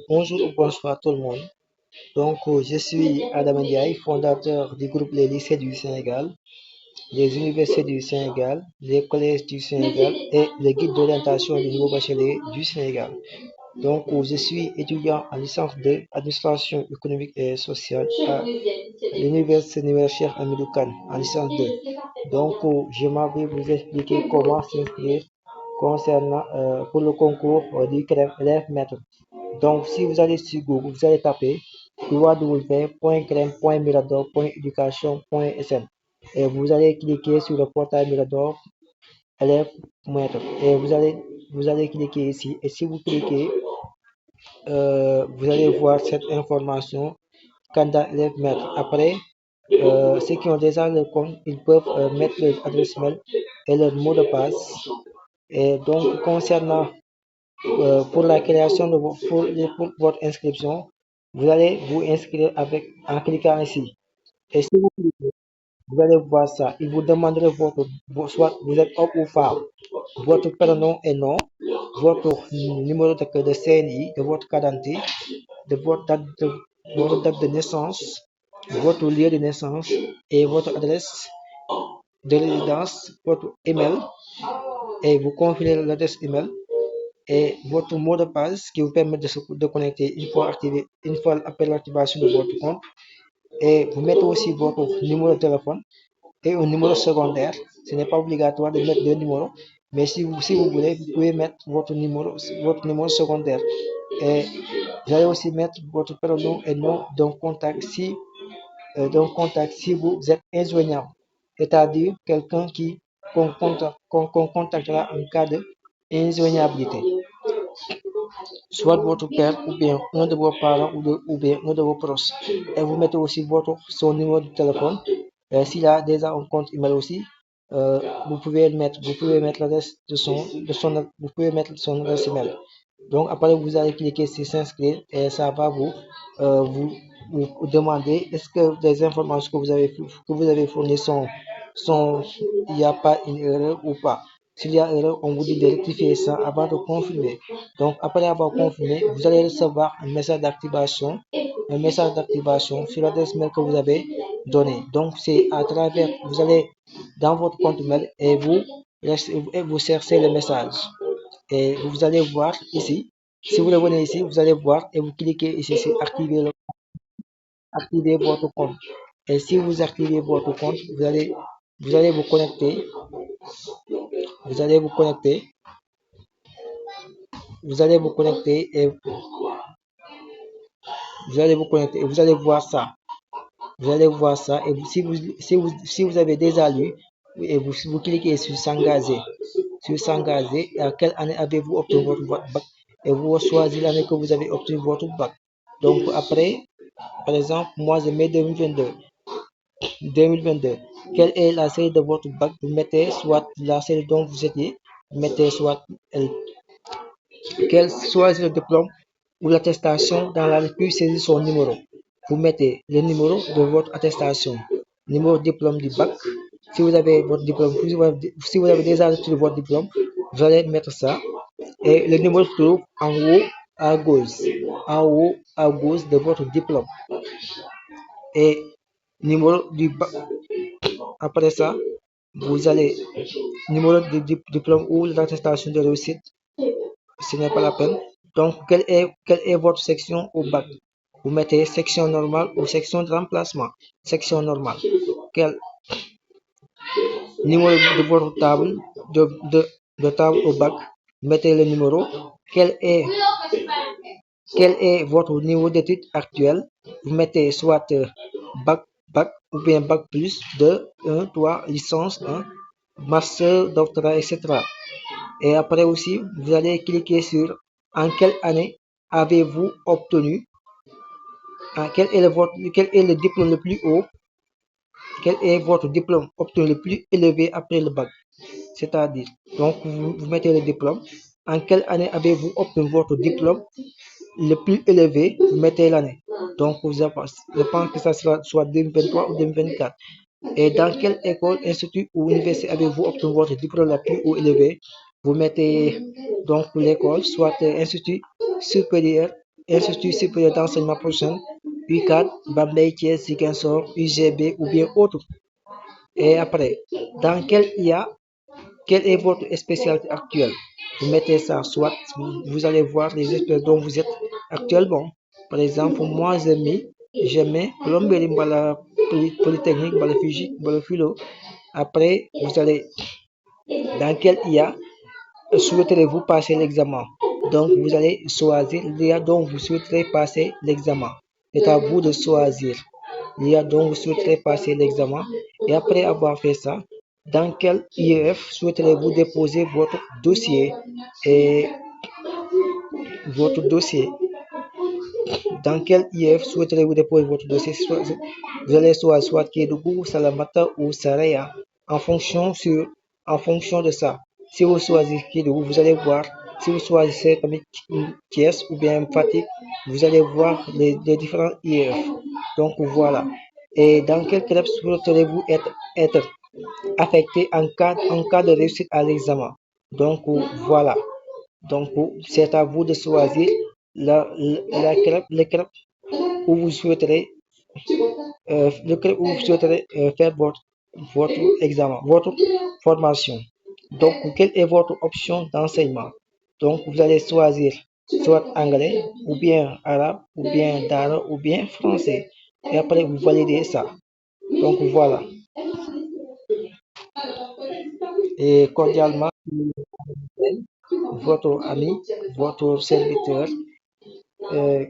Bonjour ou bonsoir tout le monde. Je suis Adam Ndiaye, fondateur du groupe Les lycées du Sénégal, les universités du Sénégal, les collèges du Sénégal et le guide d'orientation des nouveaux bacheliers du Sénégal. Je suis étudiant en licence de administration économique et sociale à l'université universitaire Hamidou Kane en licence 2. J'aimerais vous expliquer comment s'inscrire concernant pour le concours du CREF élève maître. Donc, si vous allez sur Google, vous allez taper www.crème.mirador.education.sn et vous allez cliquer sur le portail Mirador élève maître et vous allez cliquer ici et si vous cliquez, vous allez voir cette information candidat élève maître. Après, ceux qui ont déjà le compte, ils peuvent mettre leur adresse mail et leur mot de passe. Et donc, concernant pour la création de pour votre inscription, vous allez vous inscrire en cliquant ici. Et si vous cliquez, vous allez voir ça. Il vous demanderait soit vous êtes homme ou femme, votre prénom et nom, votre numéro de CNI, de votre carte d'identité, votre date de naissance, votre lieu de naissance et votre adresse de résidence, votre email et vous confirmez l'adresse email et votre mot de passe qui vous permet de connecter une fois après l'activation de votre compte. Et vous mettez aussi votre numéro de téléphone et un numéro secondaire. Ce n'est pas obligatoire de mettre deux numéros, mais si vous voulez, vous pouvez mettre votre numéro secondaire. Et vous allez aussi mettre votre prénom et nom d'un contact si vous êtes injoignable, c'est-à-dire quelqu'un qu'on contactera en cas de injoignabilité, soit votre père ou bien un de vos parents ou bien un de vos proches. Et vous mettez aussi son numéro de téléphone. S'il a déjà un compte email aussi, vous pouvez mettre l'adresse vous pouvez mettre son adresse email. Donc après vous allez cliquer sur s'inscrire et ça va vous demander est-ce que les informations que vous avez fournies il n'y a pas une erreur ou pas. S'il y a erreur, on vous dit de rectifier ça avant de confirmer. Donc, après avoir confirmé, vous allez recevoir un message d'activation sur l'adresse mail que vous avez donnée. Donc, c'est à travers, vous allez dans votre compte mail et vous cherchez le message. Et vous allez voir ici. Si vous revenez ici, vous allez voir et vous cliquez ici sur activer votre compte. Et si vous activez votre compte, vous allez vous connecter. Vous allez vous connecter. Vous allez vous connecter et vous allez voir ça. Vous allez voir ça et si vous avez déjà lu et vous cliquez sur s'engager. À quelle année avez-vous obtenu votre bac et vous choisissez l'année que vous avez obtenu votre bac. Donc après, par exemple, moi je mets 2022. 2022. Quelle est la série de votre bac? Vous mettez soit la série dont vous étiez, vous mettez soit quel soit le diplôme ou l'attestation dans la puis saisir son numéro. Vous mettez le numéro de votre attestation, numéro de diplôme du bac. Si vous avez votre diplôme, si vous avez déjà reçu votre diplôme, vous allez mettre ça. Et le numéro se trouve en haut à gauche, de votre diplôme. Et numéro du bac. Après ça, vous allez numéro du diplôme ou l'attestation de réussite. Ce n'est pas la peine. Donc, quelle est votre section au bac? Vous mettez section normale ou section de remplacement. Section normale. Quel numéro de votre table de table au bac? Mettez le numéro. Quel est votre niveau d'études actuel? Vous mettez soit bac ou bien bac plus 2, 1, 3, licence 1, master, doctorat, etc. Et après aussi, vous allez cliquer sur en quelle année avez-vous obtenu, quel est le diplôme le plus haut, quel est votre diplôme obtenu le plus élevé après le bac. C'est-à-dire, donc vous mettez le diplôme. En quelle année avez-vous obtenu votre diplôme le plus élevé? Vous mettez l'année. Donc, je pense que ça sera soit 2023 ou 2024. Et dans quelle école, institut ou université avez-vous obtenu votre diplôme le plus haut élevé? Vous mettez donc l'école, soit institut supérieur Institut supérieur d'enseignement professionnel, UCAD, Bambey, Thiès, Ziguinchor, UGB ou bien autre. Et après, dans quel IA, quelle est votre spécialité actuelle? Vous mettez ça, soit vous allez voir les experts dont vous êtes actuellement. Par exemple, moi, j'ai mis plomberie, polytechnique, physique, philo. Après, vous allez, dans quel IA souhaiterez-vous passer l'examen? Donc, vous allez choisir l'IA dont vous souhaiterez passer l'examen. C'est à vous de choisir l'IA dont vous souhaiterez passer l'examen. Et après avoir fait ça, dans quel IEF souhaiterez-vous déposer votre dossier et votre dossier? Dans quel IEF souhaiterez-vous déposer votre dossier? Vous allez soit Kédougou, Salamata ou Saraya en fonction de ça. Si vous choisissez Kédougou, vous allez voir. Si vous choisissez comme Thiès ou bien Fatick, vous allez voir les différents IEF. Donc voilà. Et dans quel club souhaiterez-vous être affecté en cas de réussite à l'examen? Donc voilà. Donc c'est à vous de choisir le club où vous souhaiterez, faire votre examen, votre formation. Donc, quelle est votre option d'enseignement? Donc, vous allez choisir soit anglais, ou bien arabe, ou bien dara, ou bien français. Et après, vous validez ça. Donc, voilà. Et cordialement, votre ami, votre serviteur, euh,